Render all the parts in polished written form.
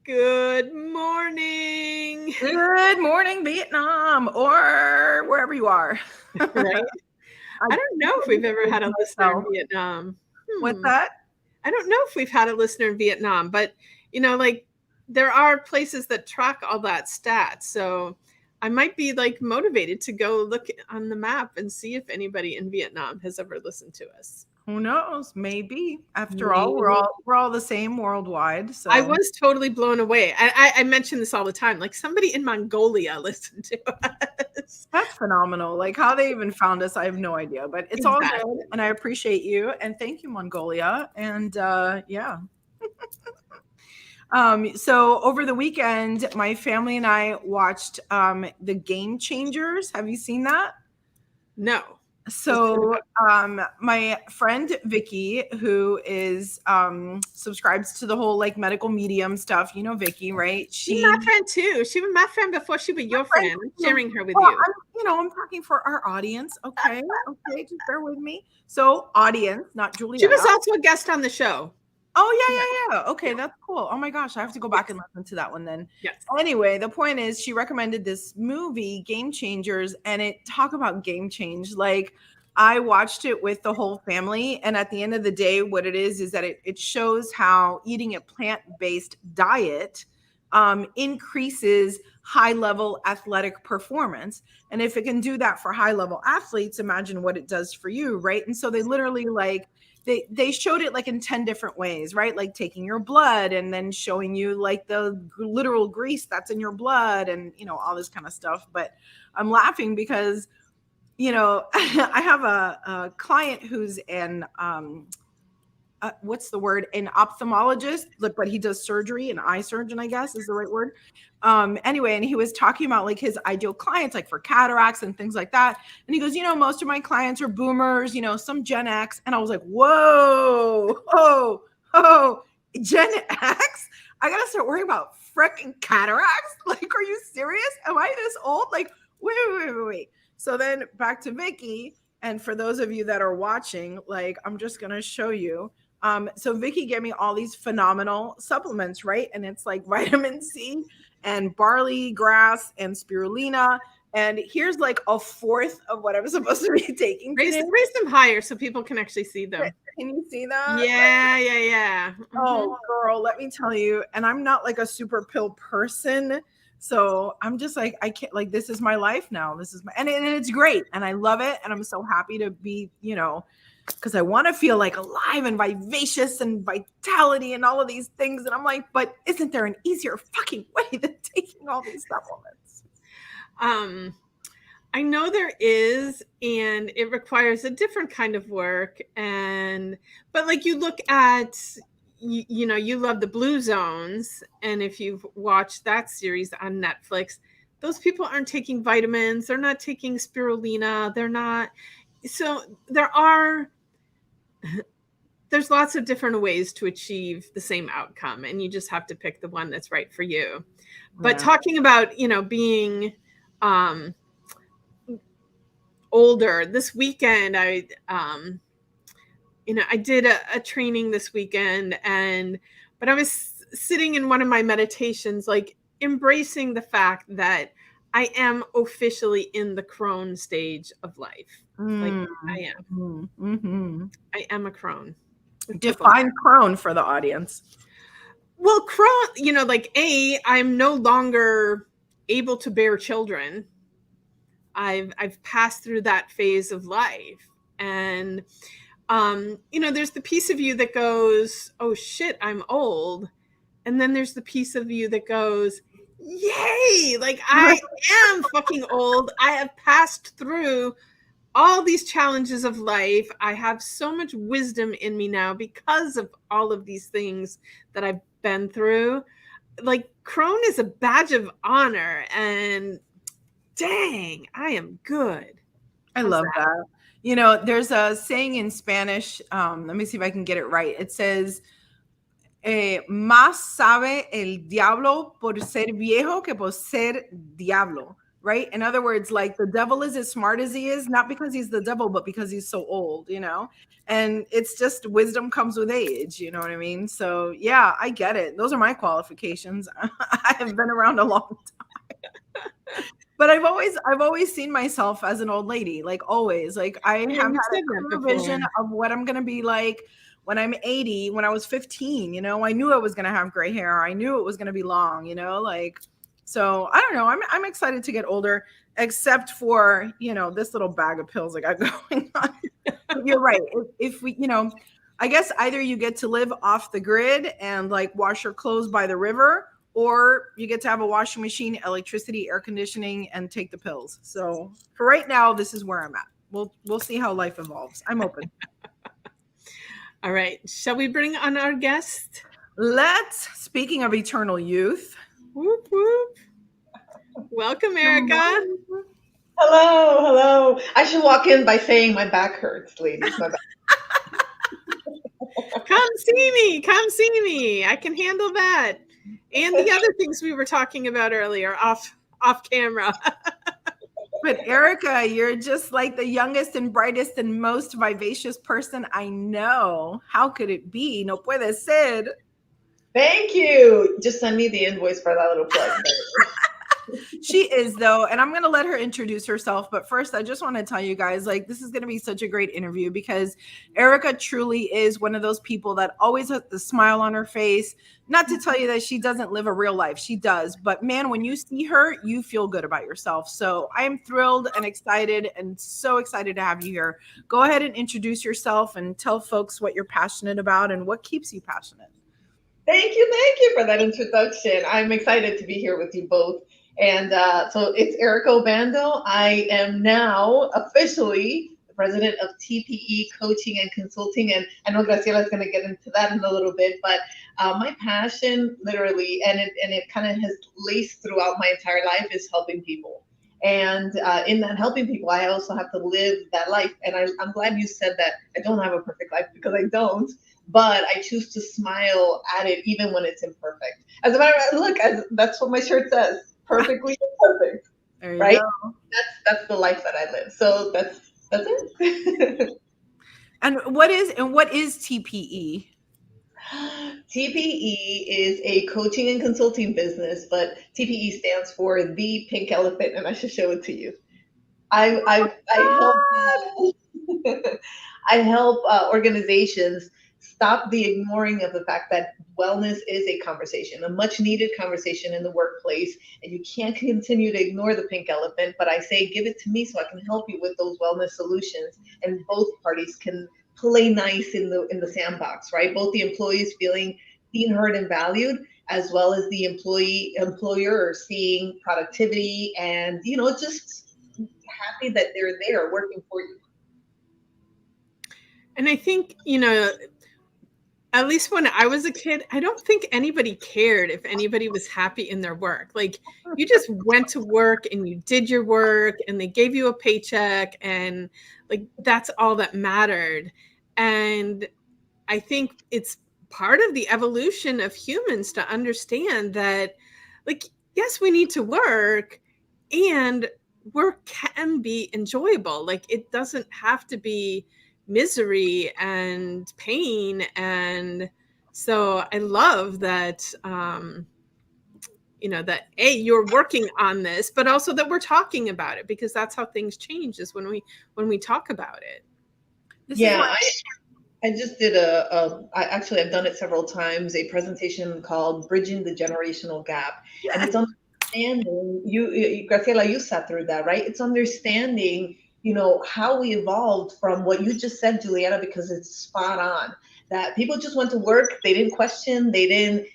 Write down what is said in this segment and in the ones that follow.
Good morning. Good morning, Vietnam, or wherever you are. Right? I don't know if we've ever had a listener in Vietnam. What's that? I don't know if we've had a listener in Vietnam, but there are places that track all that stats. So I might be motivated to go look on the map and see if anybody in Vietnam has ever listened to us. Who knows? Maybe. After all, we're all the same worldwide. So I was totally blown away. I mention this all the time. Like somebody in Mongolia listened to us. That's phenomenal. Like how they even found us, I have no idea. But it's all good, and I appreciate you. And thank you, Mongolia. And yeah. So over the weekend, my family and I watched the Game Changers. Have you seen that? No. So my friend Vicky, who is subscribes to the whole medical medium stuff, you know Vicky, right? She's my friend too. She was my friend before she was your friend. I'm sharing her with you. I'm talking for our audience. Okay, just bear with me. So audience, not Julia. She was also a guest on the show. Oh, yeah. Okay, that's cool. Oh my gosh, I have to go back and listen to that one then. Yes. Anyway, the point is she recommended this movie, Game Changers, and talk about game change. Like I watched it with the whole family, and at the end of the day, what it is that it shows how eating a plant-based diet increases high-level athletic performance. And if it can do that for high-level athletes, imagine what it does for you, right? And so they literally they showed it in 10 different ways, right? Like taking your blood and then showing you the literal grease that's in your blood and, all this kind of stuff. But I'm laughing because, I have a client who's an, what's the word? An ophthalmologist, but he does surgery, an eye surgeon, I guess is the right word. Anyway, and he was talking about his ideal clients, for cataracts and things like that. And he goes, most of my clients are boomers, some Gen X. And I was like, whoa, Gen X? I got to start worrying about freaking cataracts. Are you serious? Am I this old? Wait. So then back to Vicky. And for those of you that are watching, I'm just going to show you. So Vicky gave me all these phenomenal supplements, right? And it's vitamin C and barley grass and spirulina. And here's a fourth of what I'm supposed to be taking. Raise them higher so people can actually see them. Can you see that? Yeah. Mm-hmm. Oh, girl, let me tell you. And I'm not a super pill person. So I'm just I can't, this is my life now. This is and it's great. And I love it. And I'm so happy to be, because I want to feel alive and vivacious and vitality and all of these things. And I'm but isn't there an easier fucking way than taking all these supplements? I know there is, and it requires a different kind of work. But you look at, you love the Blue Zones. And if you've watched that series on Netflix, those people aren't taking vitamins. They're not taking spirulina. They're not. So there's lots of different ways to achieve the same outcome. And you just have to pick the one that's right for you. But talking about, being older, this weekend, I did a training this weekend, but I was sitting in one of my meditations, embracing the fact that I am officially in the crone stage of life. I am. Mm-hmm. I am a crone. Define crone for the audience. Well, crone, I'm no longer able to bear children. I've passed through that phase of life. And, there's the piece of you that goes, oh shit, I'm old. And then there's the piece of you that goes, yay, I am fucking old. I have passed through all these challenges of life. I have so much wisdom in me now because of all of these things that I've been through. Crone is a badge of honor, and dang, I am good. I love that. There's a saying in Spanish. Let me see if I can get it right. It says, más sabe el diablo por ser viejo que por ser diablo, right? In other words, like the devil is as smart as he is, not because he's the devil, but because he's so old, you know? And it's just wisdom comes with age, you know what I mean? So yeah, I get it. Those are my qualifications. I have been around a long time. But I've always seen myself as an old lady, like always. Like I have Yeah, had you a said that clear vision before. of what I'm gonna be like when I'm 80, when I was 15, you know, I knew I was gonna have gray hair. I knew it was gonna be long, you know, like so I don't know. I'm excited to get older, except for, you know, this little bag of pills I got going on. But you're right. If we, you know, I guess either you get to live off the grid and like wash your clothes by the river, or you get to have a washing machine, electricity, air conditioning, and take the pills. So for right now, this is where I'm at. We'll see how life evolves. I'm open. All right. Shall we bring on our guest? Speaking of eternal youth. Whoop, whoop. Welcome, Good Erika. morning. Hello, hello. I should walk in by saying my back hurts, ladies. My back. Come see me. Come see me. I can handle that. And the other things we were talking about earlier off camera. But Erika, you're just like the youngest and brightest and most vivacious person I know. How could it be? No puede ser. Thank you. Just send me the invoice for that little plug. She is though, and I'm going to let her introduce herself, but first I just want to tell you guys, like, this is going to be such a great interview because Erika truly is one of those people that always has the smile on her face. Not to tell you that she doesn't live a real life, she does, but man, when you see her, you feel good about yourself. So I am thrilled and excited, and so excited to have you here. Go ahead and introduce yourself and tell folks what you're passionate about and what keeps you passionate. Thank you for that introduction. I'm excited to be here with you both. And so it's Erika Obando. I am now officially the president of TPE Coaching and Consulting. And I know Graciela is going to get into that in a little bit, but my passion, literally, and it kind of has laced throughout my entire life, is helping people. And in that helping people, I also have to live that life. And I'm glad you said that I don't have a perfect life, because I don't, but I choose to smile at it even when it's imperfect. As a matter of fact, look, that's what my shirt says: perfectly imperfect. There you Right? go. That's the life that I live. So that's it. And what is TPE? TPE is a coaching and consulting business, but TPE stands for the pink elephant, and I should show it to you. I help I help organizations stop the ignoring of the fact that wellness is a conversation, a much needed conversation in the workplace, and you can't continue to ignore the pink elephant. But I say, give it to me so I can help you with those wellness solutions, and both parties can play nice in the sandbox, right? Both the employees feeling seen, heard, and valued, as well as the employer seeing productivity and just happy that they're there working for you. And I think, at least when I was a kid, I don't think anybody cared if anybody was happy in their work. Like, you just went to work and you did your work and they gave you a paycheck, and like that's all that mattered. And I think it's part of the evolution of humans to understand that, like, yes, we need to work, and work can be enjoyable. Like, it doesn't have to be misery and pain. And so I love that, that you're working on this, but also that we're talking about it, because that's how things change, is when we talk about it. This is Yeah, what I just did I've done it several times, a presentation called Bridging the Generational Gap. And yes. it's understanding, Graciela, you sat through that, right? It's understanding, how we evolved from what you just said, Juliana, because it's spot on. That people just went to work, they didn't question, they didn't,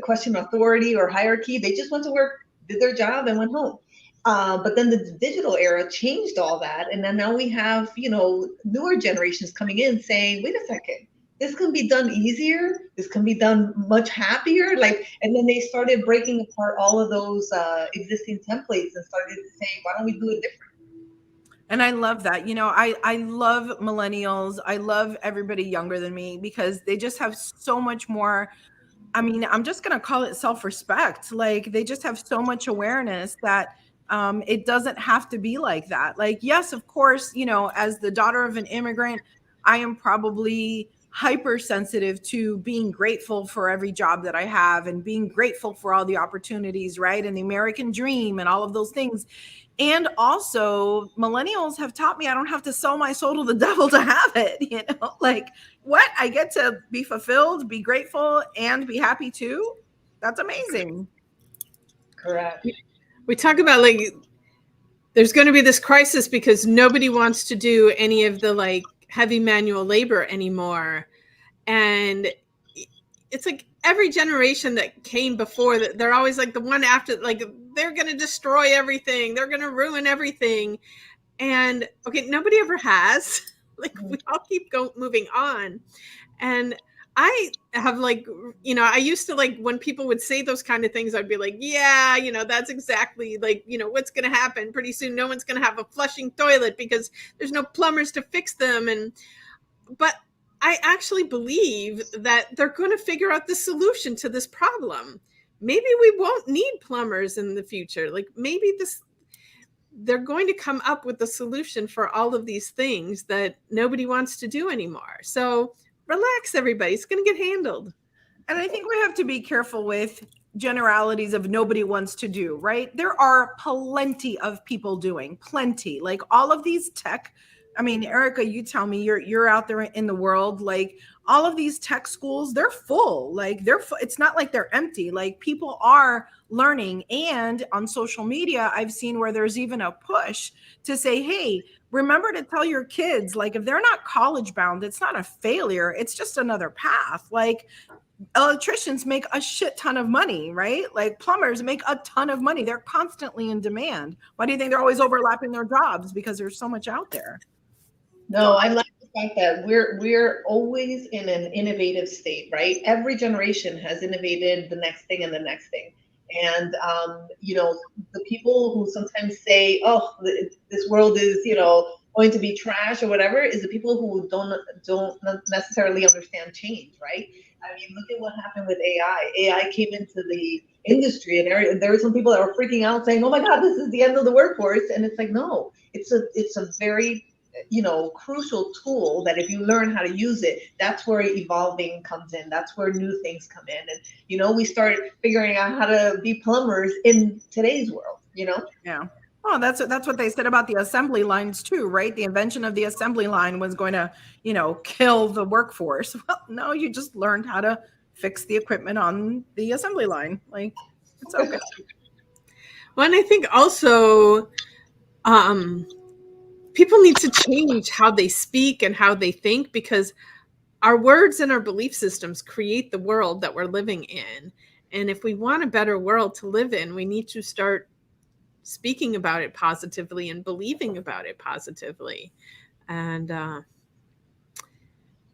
question authority or hierarchy. They just went to work, did their job, and went home. But then the digital era changed all that, and then now we have newer generations coming in saying, "Wait a second, this can be done easier. This can be done much happier." Like, and then they started breaking apart all of those existing templates and started to say, "Why don't we do it different?" And I love that. I love millennials. I love everybody younger than me because they just have so much more I mean, I'm just going to call it self-respect. Like they just have so much awareness that it doesn't have to be like that. Like, yes, of course, you know, as the daughter of an immigrant, I am probably hypersensitive to being grateful for every job that I have and being grateful for all the opportunities, right? And the American dream and all of those things. And also, millennials have taught me I don't have to sell my soul to the devil to have it. You know, like what? I get to be fulfilled, be grateful, and be happy too. That's amazing. Correct. We talk about like there's going to be this crisis because nobody wants to do any of the like heavy manual labor anymore. And it's like every generation that came before that, they're always like the one after, like they're going to destroy everything, they're going to ruin everything. And okay, nobody ever has. Like we all keep moving on. And I have like, you know, I used to like when people would say those kind of things, I'd be like, yeah, you know, that's exactly like, you know, what's going to happen pretty soon. No one's going to have a flushing toilet because there's no plumbers to fix them. But I actually believe that they're going to figure out the solution to this problem. Maybe we won't need plumbers in the future. Like maybe they're going to come up with the solution for all of these things that nobody wants to do anymore. So relax, everybody. It's going to get handled. And I think we have to be careful with generalities of nobody wants to do, right? There are plenty of people doing, plenty. Like all of these tech, I mean, Erika, you tell me you're out there in the world, like all of these tech schools, they're full. Like it's not like they're empty. Like people are learning. And on social media, I've seen where there's even a push to say, hey, remember to tell your kids, like if they're not college bound, it's not a failure. It's just another path. Like electricians make a shit ton of money, right? Like plumbers make a ton of money. They're constantly in demand. Why do you think they're always overlapping their jobs? Because there's so much out there. No, I like the fact that we're always in an innovative state, right? Every generation has innovated the next thing and the next thing. And you know, the people who sometimes say, "Oh, this world is, you know, going to be trash or whatever," is the people who don't necessarily understand change, right? I mean, look at what happened with AI. AI came into the industry, and there were some people that were freaking out, saying, "Oh my God, this is the end of the workforce," and it's like, no, it's a very, you know, crucial tool that if you learn how to use it, that's where evolving comes in, that's where new things come in. And you know, we start figuring out how to be plumbers in today's world, you know. Yeah. Oh, that's what they said about the assembly lines too, right? The invention of the assembly line was going to, you know, kill the workforce. Well, no, you just learned how to fix the equipment on the assembly line. Like it's okay. Well, and I think also people need to change how they speak and how they think, because our words and our belief systems create the world that we're living in. And if we want a better world to live in, we need to start speaking about it positively and believing about it positively. And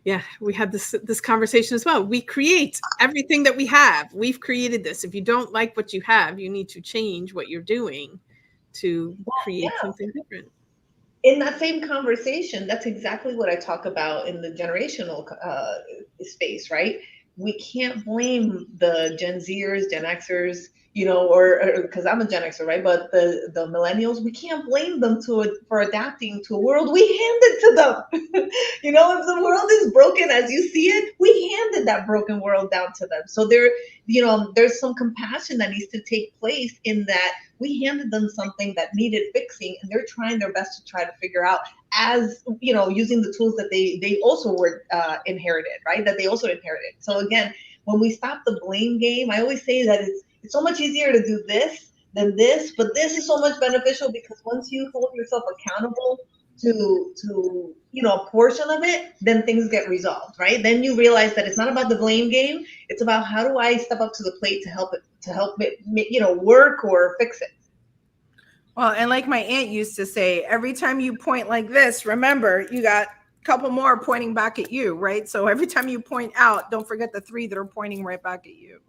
yeah, we had this conversation as well. We create everything that we have. We've created this. If you don't like what you have, you need to change what you're doing to create something different. In that same conversation, that's exactly what I talk about in the generational space, right? We can't blame the Gen Zers, Gen Xers, you know, or because I'm a Gen Xer, right? But the millennials, we can't blame them for adapting to a world we handed to them. You know, if the world is broken as you see it, we handed that broken world down to them. So there, you know, there's some compassion that needs to take place in that we handed them something that needed fixing, and they're trying their best to try to figure out, as you know, using the tools that they also were inherited, right? That they also inherited. So again, when we stop the blame game, I always say that it's so much easier to do this than this, but this is so much beneficial because once you hold yourself accountable to you know, a portion of it, then things get resolved, right? Then you realize that it's not about the blame game. It's about how do I step up to the plate to help it, you know, work or fix it. Well, and like my aunt used to say, every time you point like this, remember you got a couple more pointing back at you, right? So every time you point out, don't forget the 3 that are pointing right back at you.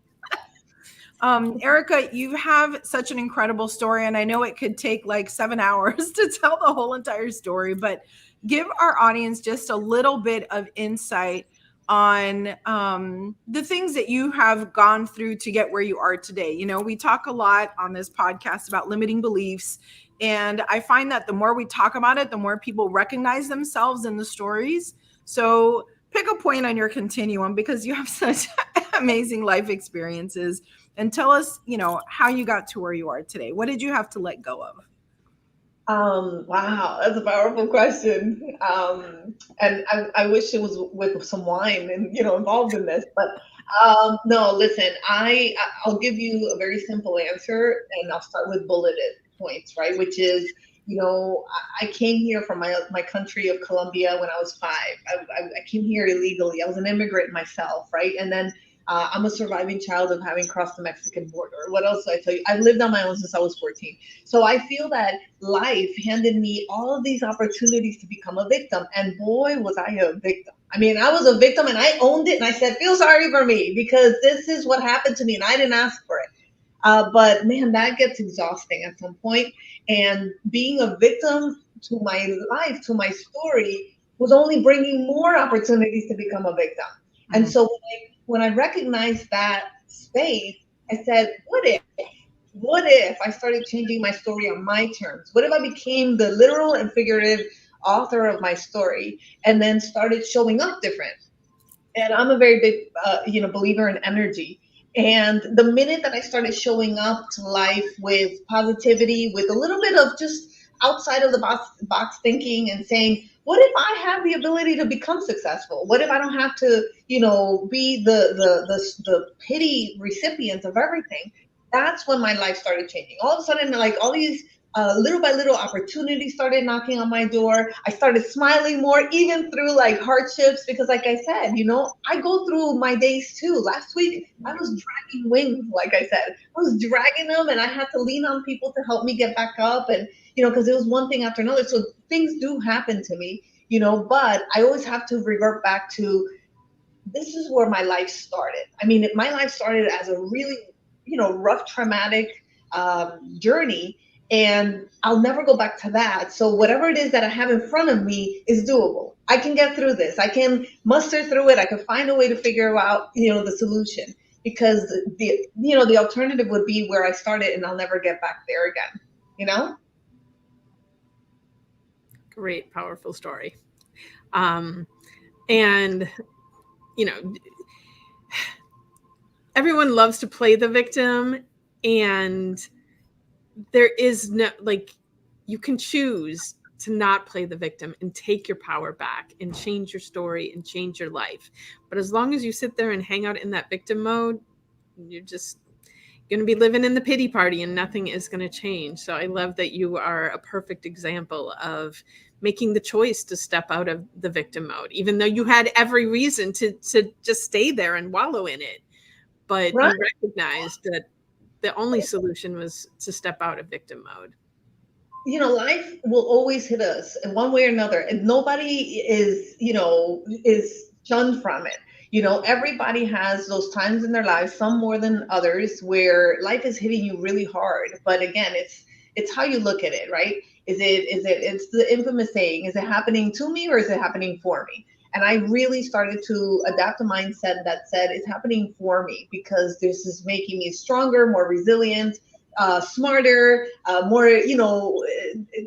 Erika, you have such an incredible story, and I know it could take like 7 hours to tell the whole entire story, but give our audience just a little bit of insight on the things that you have gone through to get where you are today. You know, we talk a lot on this podcast about limiting beliefs. And I find that the more we talk about it, the more people recognize themselves in the stories. So pick a point on your continuum, because you have such amazing life experiences. And tell us, you know, how you got to where you are today. What did you have to let go of? Wow, that's a powerful question. And I wish it was with some wine and involved in this, but no. Listen, I'll give you a very simple answer, and I'll start with bulleted points, right? Which is, I came here from my country of Colombia when I was 5. I came here illegally. I was an immigrant myself, right? And then I'm a surviving child of having crossed the Mexican border. What else do I tell you? I've lived on my own since I was 14. So I feel that life handed me all of these opportunities to become a victim. And boy, was I a victim. I mean, I was a victim and I owned it, and I said, feel sorry for me because this is what happened to me and I didn't ask for it. But man, that gets exhausting at some point. And being a victim to my life, to my story, was only bringing more opportunities to become a victim. And Mhm. so when I recognized that space, I said, what if? What if I started changing my story on my terms? What if I became the literal and figurative author of my story and then started showing up different? And I'm a very big, believer in energy. And the minute that I started showing up to life with positivity, with a little bit of just outside of the box thinking, and saying, what if I have the ability to become successful? What if I don't have to, be the pity recipient of everything? That's when my life started changing. All of a sudden, like all these little by little opportunities started knocking on my door. I started smiling more, even through like hardships, because like I said, I go through my days too. Last week, I was dragging wings, like I said. I was dragging them, and I had to lean on people to help me get back up. And, because it was one thing after another. So things do happen to me, but I always have to revert back to, this is where my life started. I mean, my life started as a really, rough, traumatic journey, and I'll never go back to that. So whatever it is that I have in front of me is doable. I can get through this. I can muster through it. I can find a way to figure out, the solution, because the alternative would be where I started, and I'll never get back there again. You know? Great, powerful story. Um, and you know, everyone loves to play the victim, and there is no, like, you can choose to not play the victim and take your power back and change your story and change your life. But as long as you sit there and hang out in that victim mode, you're just going to be living in the pity party and nothing is going to change. So I love that you are a perfect example of making the choice to step out of the victim mode, even though you had every reason to just stay there and wallow in it. But Right. you recognized that the only solution was to step out of victim mode. Life will always hit us in one way or another, and nobody is shunned from it. Everybody has those times in their lives, some more than others, where life is hitting you really hard. But again, it's how you look at it, right? It's the infamous saying, is it happening to me or is it happening for me? And I really started to adapt a mindset that said it's happening for me, because this is making me stronger, more resilient, smarter, more,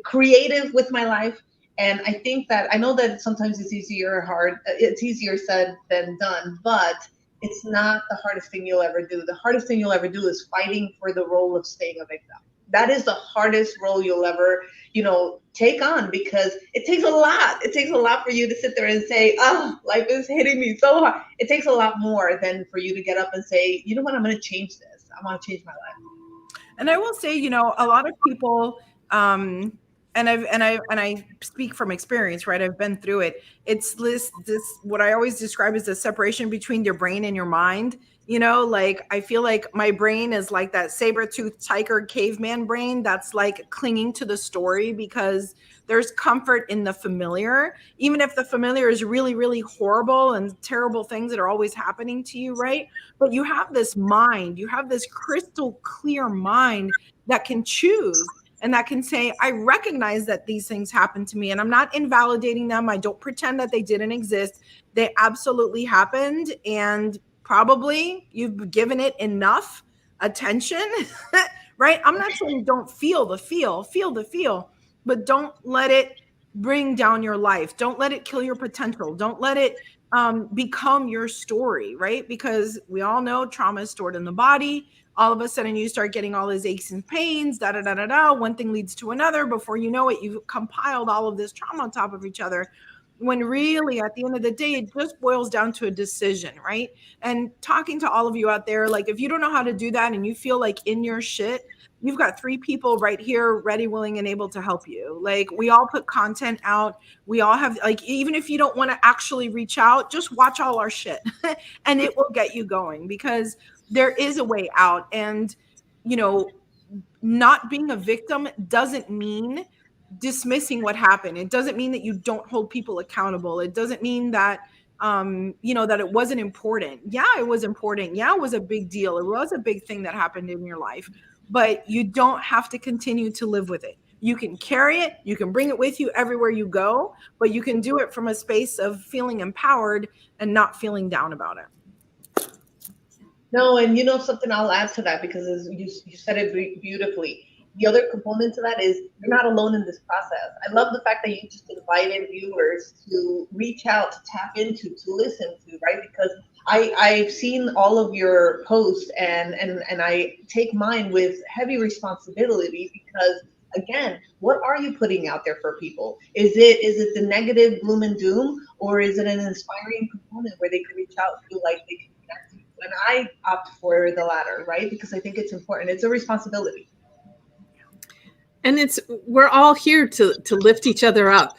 creative with my life. And I think that, I know that sometimes it's easier said than done, but it's not the hardest thing you'll ever do. The hardest thing you'll ever do is fighting for the role of staying a victim. That is the hardest role you'll ever, take on, because it takes a lot. It takes a lot for you to sit there and say, oh, life is hitting me so hard. It takes a lot more than for you to get up and say, you know what, I'm going to change this. I want to change my life. And I will say, a lot of people, and I speak from experience, right? I've been through it. It's this what I always describe as the separation between your brain and your mind. Like I feel like my brain is like that saber-toothed tiger caveman brain that's like clinging to the story, because there's comfort in the familiar, even if the familiar is really, really horrible and terrible things that are always happening to you, right? But you have this crystal clear mind that can choose. and that can say, I recognize that these things happen to me, and I'm not invalidating them. I don't pretend that they didn't exist. They absolutely happened, and probably you've given it enough attention, right? I'm not saying don't feel the feel, but don't let it bring down your life. Don't let it kill your potential. Don't let it become your story, right? Because we all know trauma is stored in the body. All of a sudden you start getting all these aches and pains, da da da da da. One thing leads to another. Before you know it, you've compiled all of this trauma on top of each other. When really, at the end of the day, it just boils down to a decision, right? And talking to all of you out there, like if you don't know how to do that and you feel like in your shit, you've got 3 people right here ready, willing, and able to help you. Like we all put content out. We all have, like, even if you don't want to actually reach out, just watch all our shit and it will get you going, because there is a way out. And, you know, not being a victim doesn't mean dismissing what happened. It doesn't mean that you don't hold people accountable. It doesn't mean that you know, that it wasn't important. Yeah, it was important. Yeah, it was a big deal. It was a big thing that happened in your life, but you don't have to continue to live with it. You can carry it, you can bring it with you everywhere you go, but you can do it from a space of feeling empowered and not feeling down about it. No, and you know something, I'll add to that because as you said it beautifully. The other component to that is you're not alone in this process. I love the fact that you just invited viewers to reach out, to tap into, to listen to, right? Because I've seen all of your posts and I take mine with heavy responsibility because again, what are you putting out there for people? Is it the negative gloom and doom, or is it an inspiring component where they can reach out, feel like they can connect to you? And I opt for the latter, right? Because I think it's important. It's a responsibility. And we're all here to lift each other up.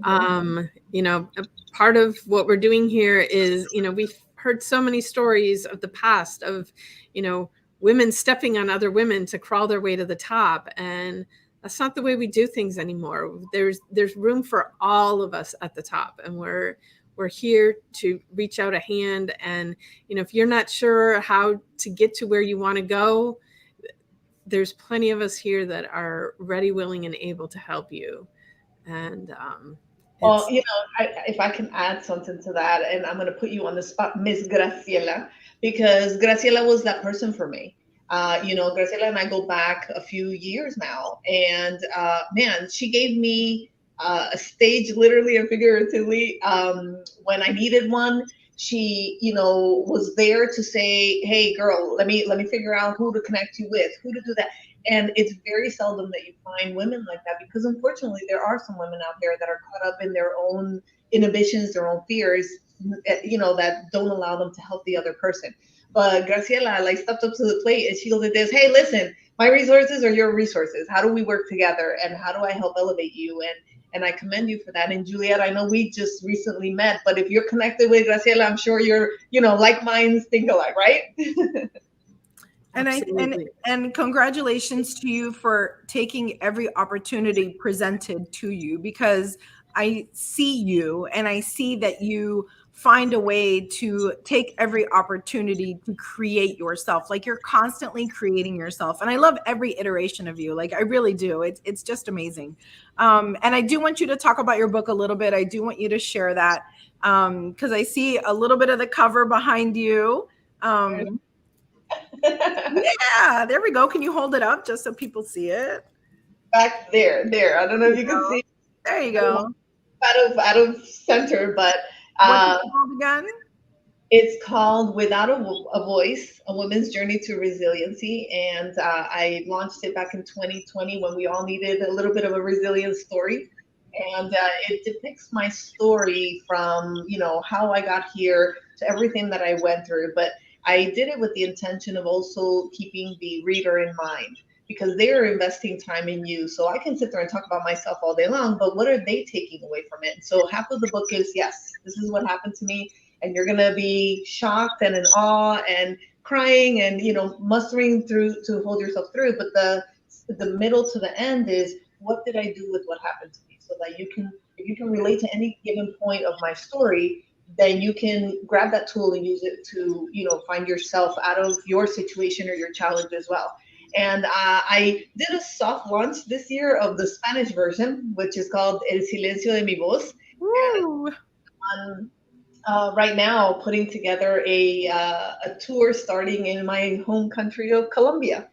You know, part of what we're doing here is, you know, we've heard so many stories of the past of, you know, women stepping on other women to crawl their way to the top. And that's not the way we do things anymore. There's room for all of us at the top, and we're here to reach out a hand. And, you know, if you're not sure how to get to where you want to go, there's plenty of us here that are ready, willing, and able to help you. And Well, you know, if I can add something to that, and I'm going to put you on the spot, Miss Graciela, because Graciela was that person for me. You know, Graciela and I go back a few years now, and man, she gave me a stage, literally and figuratively, when I needed one. She, you know, was there to say, "Hey, girl, let me figure out who to connect you with, who to do that." And it's very seldom that you find women like that because unfortunately there are some women out there that are caught up in their own inhibitions, their own fears, you know, that don't allow them to help the other person. But Graciela like stepped up to the plate and she looked at this, hey, listen, my resources are your resources. How do we work together and how do I help elevate you? And I commend you for that. And Juliet, I know we just recently met, but if you're connected with Graciela, I'm sure you're, you know, like minds think alike, right? And congratulations to you for taking every opportunity presented to you, because I see you and I see that you find a way to take every opportunity to create yourself. Like you're constantly creating yourself. And I love every iteration of you. Like I really do. It's just amazing. And I do want you to talk about your book a little bit. I do want you to share that because I see a little bit of the cover behind you. Yeah, there we go. Can you hold it up just so people see it? Back there. I don't know if you can see. There you go. Out of center, but what's it called again? It's called Without a Voice, A Woman's Journey to Resiliency. And I launched it back in 2020 when we all needed a little bit of a resilient story. And it depicts my story from, you know, how I got here to everything that I went through. But I did it with the intention of also keeping the reader in mind because they are investing time in you. So I can sit there and talk about myself all day long, but what are they taking away from it? So half of the book is, yes, this is what happened to me. And you're going to be shocked and in awe and crying and, you know, mustering through to hold yourself through. But the middle to the end is, what did I do with what happened to me? So that you can, if you can relate to any given point of my story, then you can grab that tool and use it to, you know, find yourself out of your situation or your challenge as well. And I did a soft launch this year of the Spanish version, which is called El Silencio de mi Voz. Woo. I'm right now putting together a tour starting in my home country of Colombia,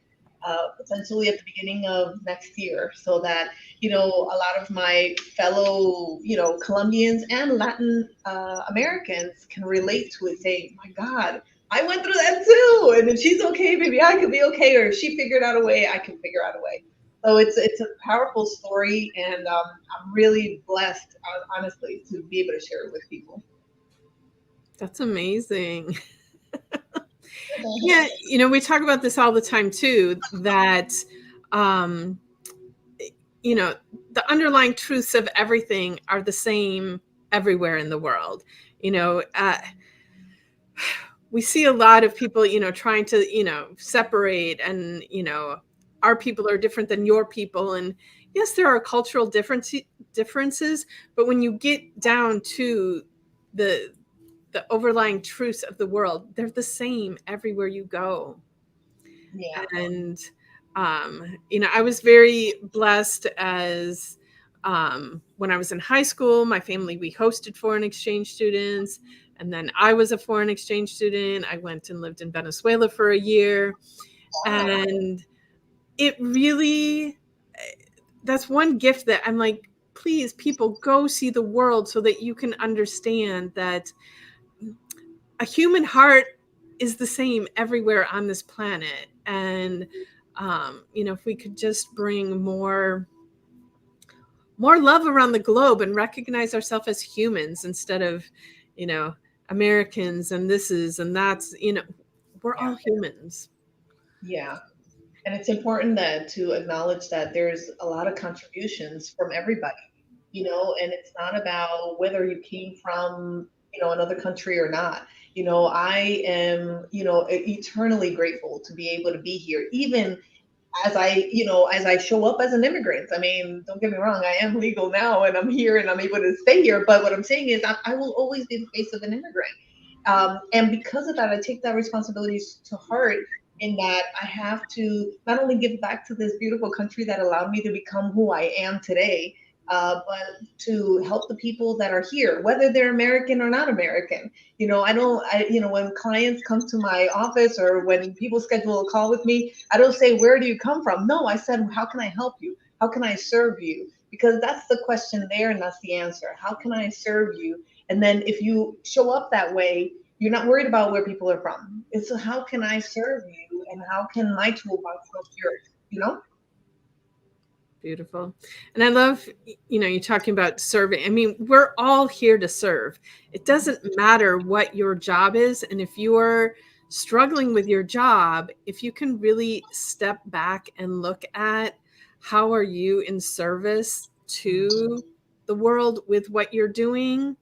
potentially at the beginning of next year, so that a lot of my fellow Colombians and Latin Americans can relate to it, saying, "My God, I went through that too, and if she's okay, maybe I could be okay, or if she figured out a way, I can figure out a way." So it's a powerful story, and I'm really blessed, honestly, to be able to share it with people. That's amazing. Yeah, we talk about this all the time too, that um the underlying truths of everything are the same everywhere in the world. you know uh, we see a lot of people trying to separate, and our people are different than your people, and yes, there are cultural differences, but when you get down to the overlying truths of the world, they're the same everywhere you go. Yeah. And I was very blessed as when I was in high school, my family, we hosted foreign exchange students, and then I was a foreign exchange student. I went and lived in Venezuela for a year, and it really, that's one gift that I'm like, please, people, go see the world so that you can understand that a human heart is the same everywhere on this planet. And if we could just bring more love around the globe and recognize ourselves as humans instead of Americans and this is and that's, we're Yeah. all humans. Yeah. And it's important that to acknowledge that there's a lot of contributions from everybody, and it's not about whether you came from, another country or not. I am, eternally grateful to be able to be here, even as I show up as an immigrant. I mean, don't get me wrong, I am legal now and I'm here and I'm able to stay here. But what I'm saying is I will always be the face of an immigrant. And because of that, I take that responsibility to heart, in that I have to not only give back to this beautiful country that allowed me to become who I am today, but to help the people that are here, whether they're American or not American. I don't, when clients come to my office or when people schedule a call with me, I don't say, "Where do you come from?" No, I said, "How can I help you? How can I serve you?" Because that's the question there, and that's the answer. How can I serve you? And then if you show up that way, you're not worried about where people are from. It's so how can I serve you, and how can my toolbox help yours? Beautiful. And I love, you talking about serving. I mean, we're all here to serve. It doesn't matter what your job is. And if you are struggling with your job, if you can really step back and look at how are you in service to the world with what you're doing.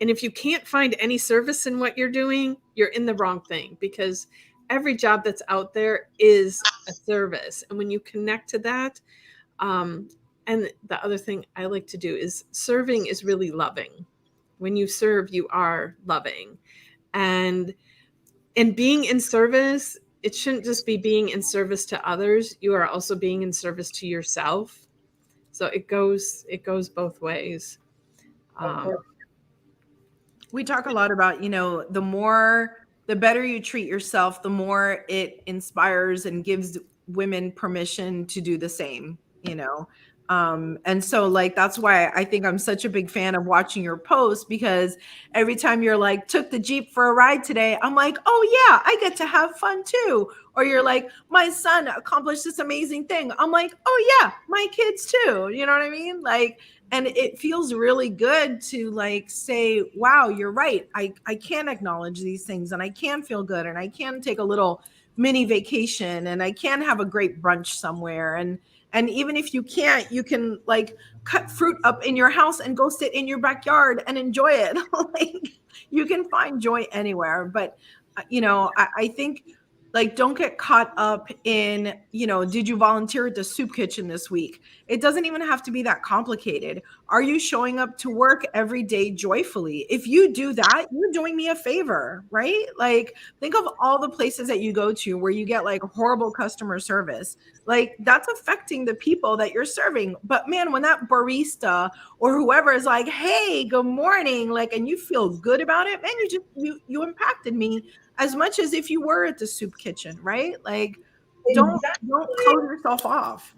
And if you can't find any service in what you're doing, you're in the wrong thing, because every job that's out there is a service. And when you connect to that, um, and the other thing I like to do is serving is really loving. When you serve, you are loving. And being in service, it shouldn't just be being in service to others. You are also being in service to yourself. So it goes both ways. Of course. We talk a lot about, the better you treat yourself, the more it inspires and gives women permission to do the same. And so like that's why I think I'm such a big fan of watching your posts, because every time you're like, took the Jeep for a ride today, I'm like, oh yeah, I get to have fun too. Or you're like, my son accomplished this amazing thing, I'm like, oh yeah, my kids too. You know what I mean? Like, and it feels really good to like say, wow, you're right, I can acknowledge these things, and I can feel good, and I can take a little mini vacation, and I can have a great brunch somewhere. And even if you can't, you can like cut fruit up in your house and go sit in your backyard and enjoy it. Like, you can find joy anywhere. But I think Like, don't get caught up in, did you volunteer at the soup kitchen this week? It doesn't even have to be that complicated. Are you showing up to work every day joyfully? If you do that, you're doing me a favor, right? Like, think of all the places that you go to where you get like horrible customer service. Like, that's affecting the people that you're serving. But man, when that barista or whoever is like, hey, good morning, like, and you feel good about it, man, you impacted me as much as if you were at the soup kitchen, right? Like, don't Exactly. close yourself off,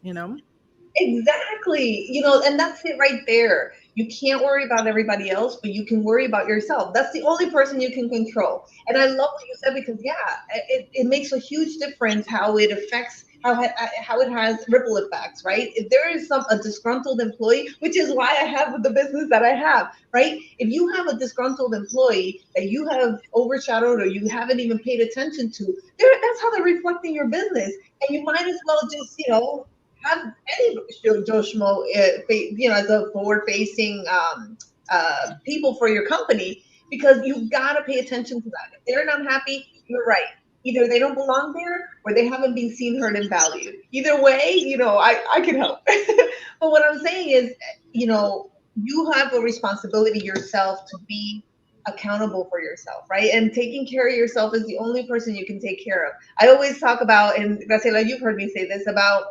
Exactly. And that's it right there. You can't worry about everybody else, but you can worry about yourself. That's the only person you can control. And I love what you said because, yeah, it makes a huge difference how it affects how it has ripple effects, right? If there is a disgruntled employee, which is why I have the business that I have, right? If you have a disgruntled employee that you have overshadowed or you haven't even paid attention to, that's how they're reflecting your business. And you might as well just, have any Joe Schmo, as a forward-facing people for your company, because you've got to pay attention to that. If they're not happy, you're right. Either they don't belong there, or they haven't been seen, heard, and valued. Either way, I can help. But what I'm saying is, you have a responsibility yourself to be accountable for yourself, right? And taking care of yourself is the only person you can take care of. I always talk about, and Graciela, you've heard me say this about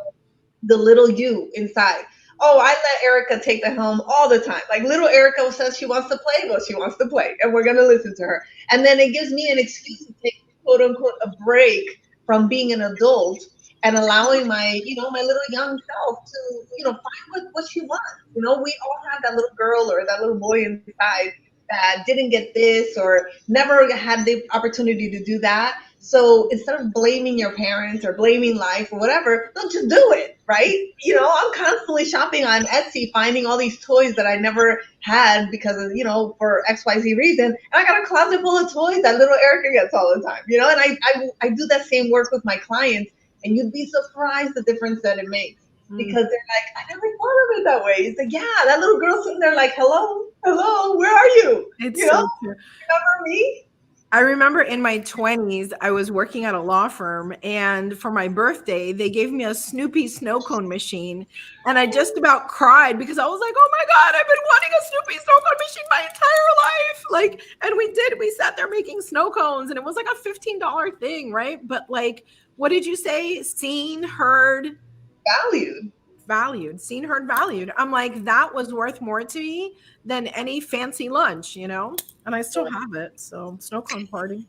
the little you inside. Oh, I let Erika take the helm all the time. Like little Erika says she wants to play, well, she wants to play, and we're gonna listen to her. And then it gives me an excuse to take quote unquote a break from being an adult and allowing my little young self to, find what she wants. We all have that little girl or that little boy inside that didn't get this or never had the opportunity to do that. So instead of blaming your parents or blaming life or whatever, don't just do it, right? I'm constantly shopping on Etsy, finding all these toys that I never had because of, for XYZ reason. And I got a closet full of toys that little Erika gets all the time, and I do that same work with my clients, and you'd be surprised the difference that it makes. Because they're like, I never thought of it that way. It's like, yeah, that little girl sitting there like, hello, where are you? It's So true. Remember me? I remember in my 20s, I was working at a law firm, and for my birthday, they gave me a Snoopy snow cone machine, and I just about cried because I was like, oh my God, I've been wanting a Snoopy snow cone machine my entire life. Like, and we sat there making snow cones, and it was like a $15 thing, right? But like, what did you say? Seen, heard, valued, seen, heard, valued. I'm like, that was worth more to me than any fancy lunch, and I still have it. So snow cone party.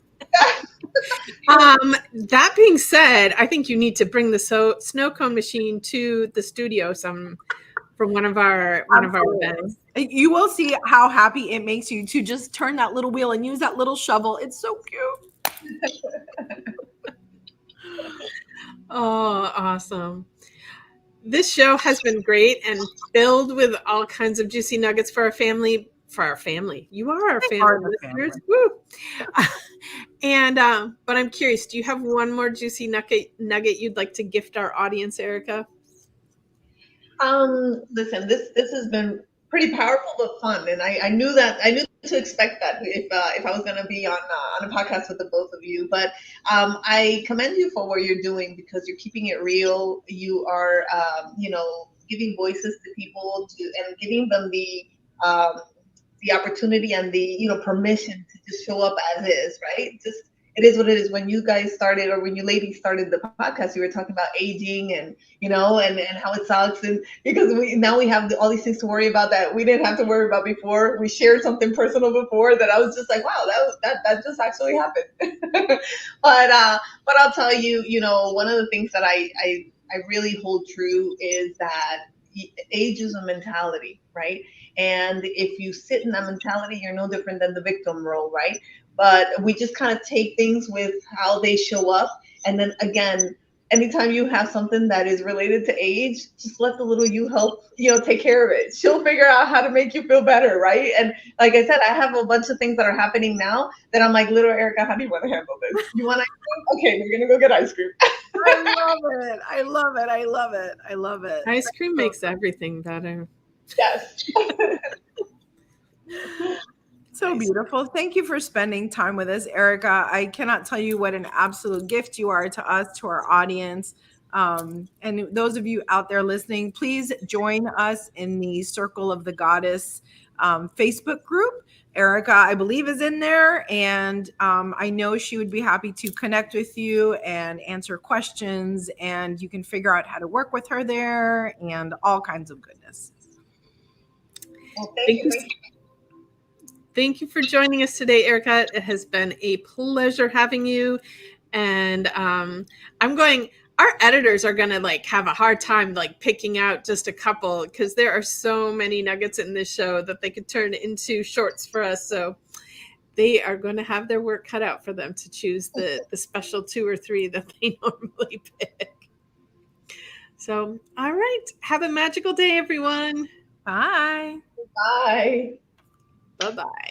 That being said, I think you need to bring the snow cone machine to the studio for one of our events. You will see how happy it makes you to just turn that little wheel and use that little shovel. It's so cute. Oh, awesome. This show has been great and filled with all kinds of juicy nuggets for our family. You are our family listeners. Woo. But I'm curious, do you have one more juicy nugget you'd like to gift our audience, Erika? Listen, this has been pretty powerful but fun, and I knew to expect that if I was going to be on a podcast with the both of you. But I commend you for what you're doing because you're keeping it real. You are giving voices to people and giving them the opportunity and the permission to just show up as is, right? Just it is what it is. When you guys started, or when you ladies started the podcast, you were talking about aging and and how it sucks, and because we have all these things to worry about that we didn't have to worry about before. We shared something personal before that I was just like, wow, that just actually happened. But I'll tell you, one of the things that I really hold true is that age is a mentality, right? And if you sit in that mentality, you're no different than the victim role, right? But we just kind of take things with how they show up. And then again, anytime you have something that is related to age, just let the little you help, take care of it. She'll figure out how to make you feel better, right? And like I said, I have a bunch of things that are happening now that I'm like, little Erika, how do you want to handle this? You want ice cream? Okay, we're going to go get ice cream. I love it. Ice cream makes everything better. Yes. So beautiful. Thank you for spending time with us, Erika. I cannot tell you what an absolute gift you are to us, to our audience. And those of you out there listening, please join us in the Circle of the Goddess Facebook group. Erika, I believe, is in there, and I know she would be happy to connect with you and answer questions, and you can figure out how to work with her there and all kinds of goodness. Well, thank you. Thank you for joining us today, Erika. It has been a pleasure having you. And our editors are going to like have a hard time like picking out just a couple, because there are so many nuggets in this show that they could turn into shorts for us. So they are going to have their work cut out for them to choose the special 2 or 3 that they normally pick. So, all right. Have a magical day, everyone. Bye. Bye. Bye-bye.